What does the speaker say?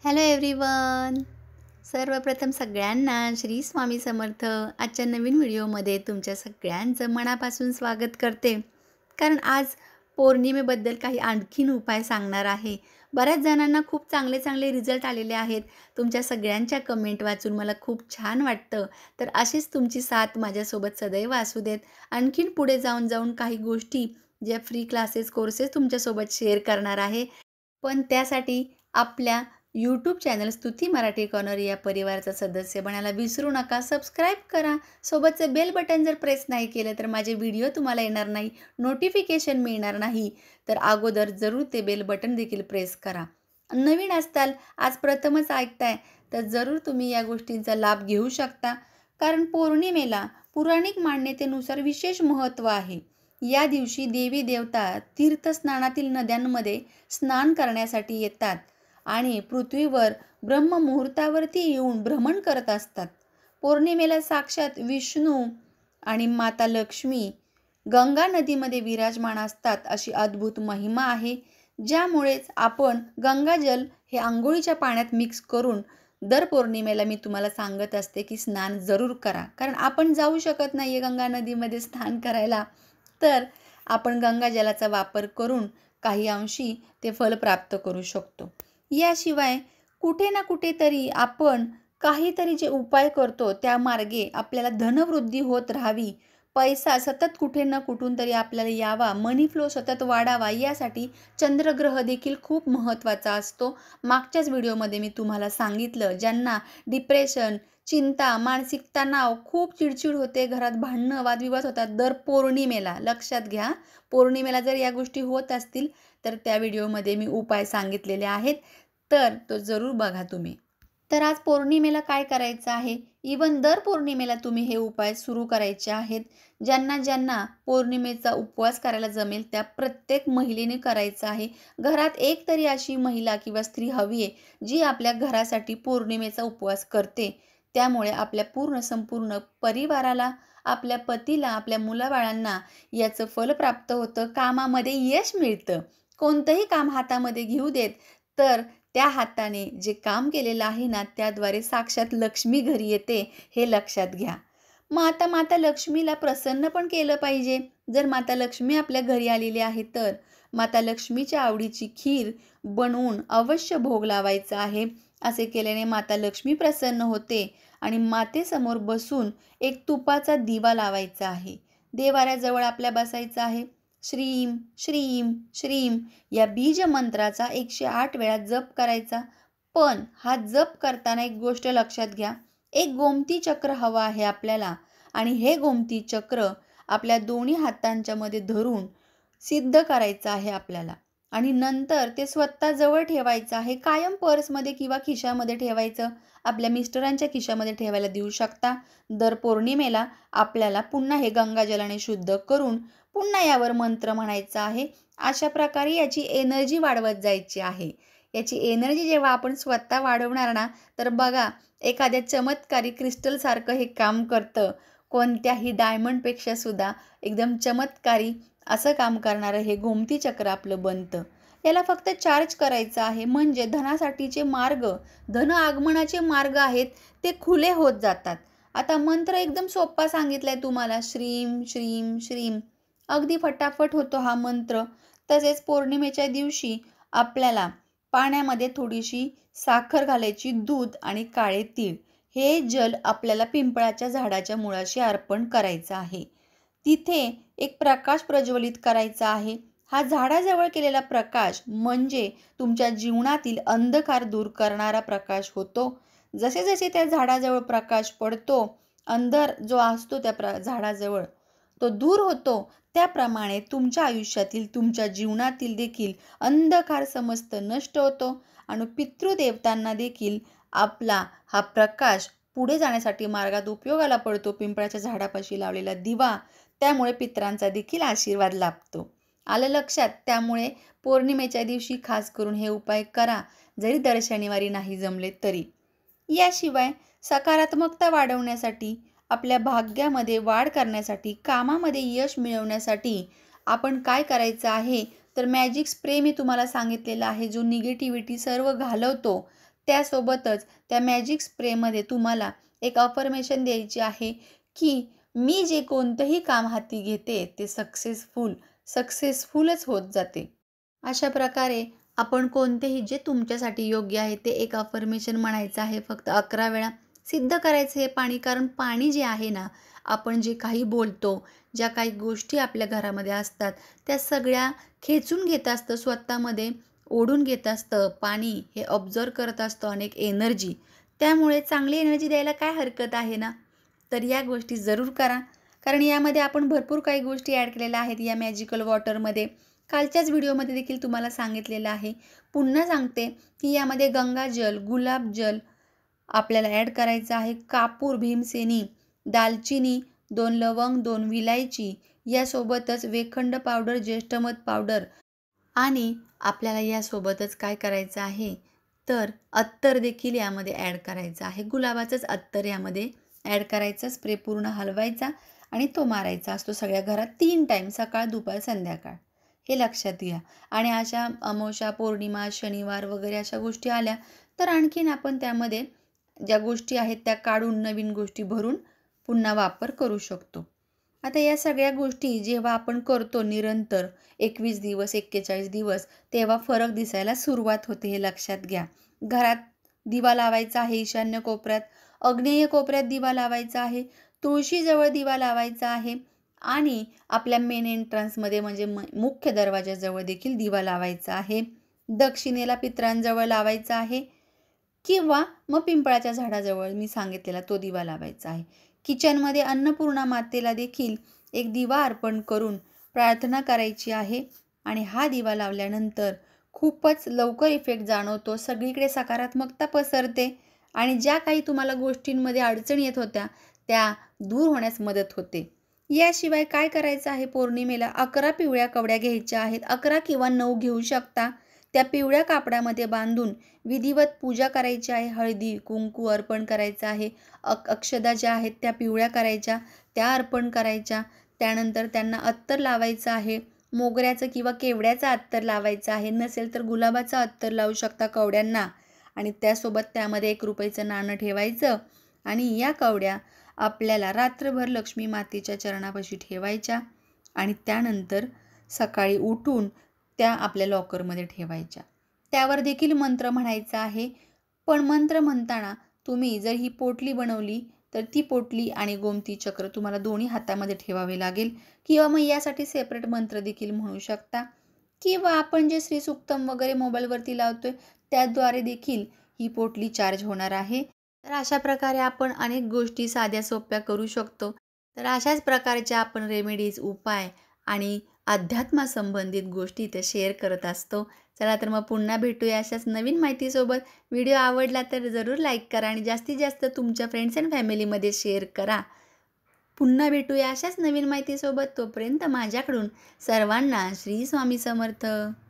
Hello everyone. सर्वप्रथम सगळ्यांना श्री स्वामी समर्थ. आजच्या नवीन व्हिडिओमध्ये तुमच्या सगळ्यांचं मनापासून स्वागत करते. कारण आज पौर्णिमेबद्दल काही आणखीन उपाय सांगणार आहे. बऱ्याच जणांना खूप चांगले चांगले रिझल्ट आलेले आहेत. तुमच्या सगळ्यांच्या कमेंट वाचून मला खूप छान वाटतं. तर अशीच तुमची साथ माझ्यासोबत सदैव असू देत. आणखीन पुढे जाऊन जाऊन काही गोष्टी ज्या फ्री क्लासेस कोर्सेस तुमच्यासोबत शेअर करणार आहे. पण त्यासाठी आपल्या यूट्यूब चॅनल स्तुती मराठी कॉर्नर या परिवाराचा सदस्य बनायला विसरू नका. सबस्क्राईब करा. सोबतचं बेल बटन जर प्रेस नाही केलं तर माझे व्हिडिओ तुम्हाला येणार नाही, नोटिफिकेशन मिळणार नाही. तर अगोदर जरूर ते बेल बटन देखील प्रेस करा. नवीन असताल, आज प्रथमच ऐकताय, तर जरूर तुम्ही या गोष्टींचा लाभ घेऊ शकता. कारण पौर्णिमेला पौराणिक मान्यतेनुसार विशेष महत्त्व आहे. या दिवशी देवी देवता तीर्थस्नानातील नद्यांमध्ये स्नान करण्यासाठी येतात आणि पृथ्वीवर ब्रह्ममुहूर्तावरती येऊन भ्रमण करत असतात. पौर्णिमेला साक्षात विष्णू आणि माता लक्ष्मी गंगा नदीमध्ये विराजमान असतात, अशी अद्भुत महिमा आहे. ज्यामुळेच आपण गंगाजल हे अंघोळीच्या पाण्यात मिक्स करून दर पौर्णिमेला मी तुम्हाला सांगत असते की स्नान जरूर करा. कारण आपण जाऊ शकत नाही आहे गंगा नदीमध्ये स्नान करायला, तर आपण गंगाजलाचा वापर करून काही अंशी ते फल प्राप्त करू शकतो. याशिवाय कुठे ना कुठेतरी आपण काहीतरी जे उपाय करतो त्या मार्गे आपल्याला धनवृद्धी होत राहावी, पैसा सतत कुठे ना कुठून तरी आपल्याला यावा, मनी फ्लो सतत वाढावा, यासाठी चंद्रग्रह देखील खूप महत्त्वाचा असतो. मागच्याच व्हिडिओमध्ये मी तुम्हाला सांगितलं, ज्यांना डिप्रेशन, चिंता, मानसिक तणाव, खूप चिडचिड होते, घरात भांडणं वादविवाद होतात, दर पौर्णिमेला लक्षात घ्या, पौर्णिमेला जर या गोष्टी होत असतील तर त्या व्हिडिओमध्ये मी उपाय सांगितलेले आहेत, तर तो जरूर बघा तुम्ही. तर आज पौर्णिमेला काय करायचं आहे, इवन दर पौर्णिमेला तुम्ही हे उपाय सुरू करायचे आहेत. ज्यांना ज्यांना पौर्णिमेचा उपवास करायला जमेल त्या प्रत्येक महिलेने करायचं आहे. घरात एक तरी अशी महिला किंवा स्त्री हवी आहे जी आपल्या घरासाठी पौर्णिमेचा उपवास करते. त्यामुळे आपल्या संपूर्ण परिवाराला, आपल्या पतीला, आपल्या मुलाबाळांना याचं फल प्राप्त होतं, कामामध्ये यश मिळतं. कोणतंही काम हातामध्ये घेऊ देत, तर त्या हाताने जे काम केलेलं आहे ना, त्याद्वारे साक्षात लक्ष्मी घरी येते, हे लक्षात घ्या. मग आता माता लक्ष्मीला प्रसन्न पण केलं पाहिजे. जर माता लक्ष्मी आपल्या घरी आलेली आहे, तर माता लक्ष्मीच्या आवडीची खीर बनवून अवश्य भोग लावायचा आहे. असे केल्याने माता लक्ष्मी प्रसन्न होते आणि मातेसमोर बसून एक तुपाचा दिवा लावायचा आहे. देवाऱ्याजवळ आपल्या बसायचं आहे. श्रीम श्रीम श्रीम या बीज मंत्राचा 108 वेळा जप करायचा. पण हा जप करताना एक गोष्ट लक्षात घ्या, एक गोमती चक्र हवं आहे आपल्याला आणि हे गोमती चक्र आपल्या दोन्ही हातांच्या मध्ये धरून सिद्ध करायचं आहे आपल्याला. आणि नंतर ते स्वतःजवळ ठेवायचं आहे. कायम पर्समध्ये किंवा खिशामध्ये ठेवायचं. आपल्या मिस्टरांच्या खिशामध्ये ठेवायला देऊ शकता. दर पौर्णिमेला आपल्याला पुन्हा हे गंगाजलाने शुद्ध करून पुन्हा यावर मंत्र म्हणायचा आहे. अशा प्रकारे याची एनर्जी वाढवत जायची आहे. याची एनर्जी जेव्हा आपण स्वतः वाढवणार ना, तर बघा एखाद्या चमत्कारी क्रिस्टलसारखं हे काम करतं. कोणत्याही डायमंडपेक्षा सुद्धा एकदम चमत्कारी असं काम करणारं हे गोमती चक्र आपलं बनतं. याला फक्त चार्ज करायचं आहे, म्हणजे धनासाठीचे मार्ग, धन आगमनाचे मार्ग आहेत ते खुले होत जातात. आता मंत्र एकदम सोपा सांगितलाय तुम्हाला, श्रीम श्रीम श्रीम. अगदी फटाफट होतो हा मंत्र. तसेच पौर्णिमेच्या दिवशी आपल्याला पाण्यामध्ये थोडीशी साखर घालायची, दूध आणि काळे तीळ. हे जल आपल्याला पिंपळाच्या झाडाच्या मुळाशी अर्पण करायचं आहे. तिथे एक प्रकाश प्रज्वलित करायचा आहे. हा झाडाजवळ केलेला प्रकाश म्हणजे तुमच्या जीवनातील अंधकार दूर करणारा प्रकाश होतो. जसे जसे त्या झाडाजवळ प्रकाश पडतो, अंधार जो असतो त्या झाडाजवळ तो दूर होतो, त्याप्रमाणे तुमच्या आयुष्यातील, तुमच्या जीवनातील देखील अंधकार समस्त नष्ट होतो आणि पितृदेवतांना देखील आपला हा प्रकाश पुढे जाण्यासाठी मार्गात उपयोगाला पडतो. पिंपळाच्या झाडापाशी लावलेला दिवा, त्यामुळे पितरांचा देखील आशीर्वाद लाभतो. आलं लक्षात? त्यामुळे पौर्णिमेच्या दिवशी खास करून हे उपाय करा, जरी दर शनिवारी नाही जमले तरी. याशिवाय सकारात्मकता वाढवण्यासाठी, आपल्या भाग्यामध्ये वाढ करण्यासाठी, कामामध्ये यश मिळवण्यासाठी आपण काय करायचं आहे, तर मॅजिक स्प्रे मी तुम्हाला सांगितलेला आहे, जो निगेटिव्हिटी सर्व घालवतो. त्यासोबतच त्या मॅजिक स्प्रेमध्ये तुम्हाला एक अफर्मेशन द्यायची आहे की मी जे कोणतंही काम हाती घेते ते सक्सेसफुलच होत जाते. अशा प्रकारे आपण कोणतेही जे तुमच्यासाठी योग्य आहे ते एक अफर्मेशन म्हणायचं आहे फक्त 11 वेळा. सिद्ध करायचं हे पाणी, कारण पाणी जे आहे ना, आपण जे काही बोलतो, ज्या काही गोष्टी आपल्या घरामध्ये असतात, त्या सगळ्या खेचून घेत असतं, स्वतःमध्ये ओढून घेत असतं. पाणी हे ऑब्झर्व्ह करत असतं अनेक एनर्जी. त्यामुळे चांगली एनर्जी द्यायला काय हरकत आहे ना? तर या गोष्टी जरूर करा. कारण यामध्ये आपण भरपूर काही गोष्टी ॲड केलेल्या आहेत या मॅजिकल वॉटरमध्ये. कालच्याच व्हिडिओमध्ये देखील तुम्हाला सांगितलेलं आहे. पुन्हा सांगते की यामध्ये गंगाजल, गुलाबजल आपल्याला ॲड करायचं आहे. कापूर, भीमसेनी, दालचिनी, 2 लवंग, 2 विलायची, यासोबतच वेखंड पावडर, ज्येष्ठमध पावडर आणि आपल्याला यासोबतच काय करायचं आहे, तर अत्तर देखील यामध्ये ॲड करायचं आहे. गुलाबाचंच अत्तर यामध्ये ॲड करायचं. स्प्रे पूर्ण हलवायचा आणि तो मारायचा असतो सगळ्या घरात 3 टाईम, सकाळ, दुपार, संध्याकाळ. हे लक्षात घ्या. आणि अशा अमावस्या, पौर्णिमा, शनिवार वगैरे अशा गोष्टी आल्या तर आणखीन आपण त्यामध्ये ज्या गोष्टी आहेत त्या काढून नवीन गोष्टी भरून पुन्हा वापर करू शकतो. आता या सगळ्या गोष्टी जेव्हा आपण करतो निरंतर 21 दिवस, 41 दिवस, तेव्हा फरक दिसायला सुरुवात होते, हे लक्षात घ्या. घरात दिवा लावायचा आहे ईशान्य कोपऱ्यात, आग्नेय कोपऱ्यात दिवा लावायचा आहे, तुळशीजवळ दिवा लावायचा आहे आणि आपल्या मेन एंट्रन्समध्ये म्हणजे मुख्य दरवाजाजवळ देखील दिवा लावायचा आहे. दक्षिणेला पितरांजवळ लावायचा आहे किंवा मग पिंपळाच्या झाडाजवळ मी सांगितलेला तो दिवा लावायचा आहे. किचनमध्ये अन्नपूर्णा मातेला देखील एक दिवा अर्पण करून प्रार्थना करायची आहे आणि हा दिवा लावल्यानंतर खूपच लवकर इफेक्ट जाणवतो. सगळीकडे सकारात्मकता पसरते आणि ज्या काही तुम्हाला गोष्टींमध्ये अडचणी येत होत्या त्या दूर होण्यास मदत होते. याशिवाय काय करायचं आहे, पौर्णिमेला 11 पिवळ्या कवड्या घ्यायच्या आहेत. 11 किंवा 9 घेऊ शकता. त्या पिवळ्या कापडामध्ये बांधून विधिवत पूजा करायची आहे. हळदी, कुंकू अर्पण करायचं आहे. अक्षदा ज्या आहेत त्या पिवळ्या करायच्या, त्या अर्पण करायच्या. त्यानंतर त्यांना अत्तर लावायचं आहे. मोगऱ्याचं किंवा केवड्याचं अत्तर लावायचं आहे. नसेल तर गुलाबाचं अत्तर लावू शकता कवड्यांना आणि त्यासोबत त्यामध्ये 1 रुपयाचं नाणं ठेवायचं आणि या कवड्या आपल्याला रात्रभर लक्ष्मी मातेच्या चरणापाशी ठेवायच्या आणि त्यानंतर सकाळी उठून त्या आपल्या लॉकरमध्ये ठेवायच्या. त्यावर देखील मंत्र म्हणायचा आहे. पण मंत्र म्हणताना तुम्ही जर ही पोटली बनवली तर ती पोटली आणि गोमती चक्र तुम्हाला दोन्ही हातामध्ये ठेवावे लागेल किंवा मग यासाठी सेपरेट मंत्र देखील म्हणू शकता किंवा आपण जे श्रीसूक्तम वगैरे मोबाईलवरती लावतोय त्याद्वारे देखील ही पोटली चार्ज होणार आहे. तर अशा प्रकारे आपण अनेक गोष्टी साध्या सोप्या करू शकतो. तर अशाच प्रकारच्या आपण रेमेडीज, उपाय आणि अध्यात्मासंबंधित गोष्टी इथे शेअर करत असतो. चला तर मग पुन्हा भेटूया अशाच नवीन माहितीसोबत. व्हिडिओ आवडला तर जरूर लाईक करा आणि जास्तीत जास्त तुमच्या फ्रेंड्स अँड फॅमिलीमध्ये शेअर करा. पुन्हा भेटूया अशाच नवीन माहितीसोबत. तोपर्यंत माझ्याकडून सर्वांना श्री स्वामी समर्थ.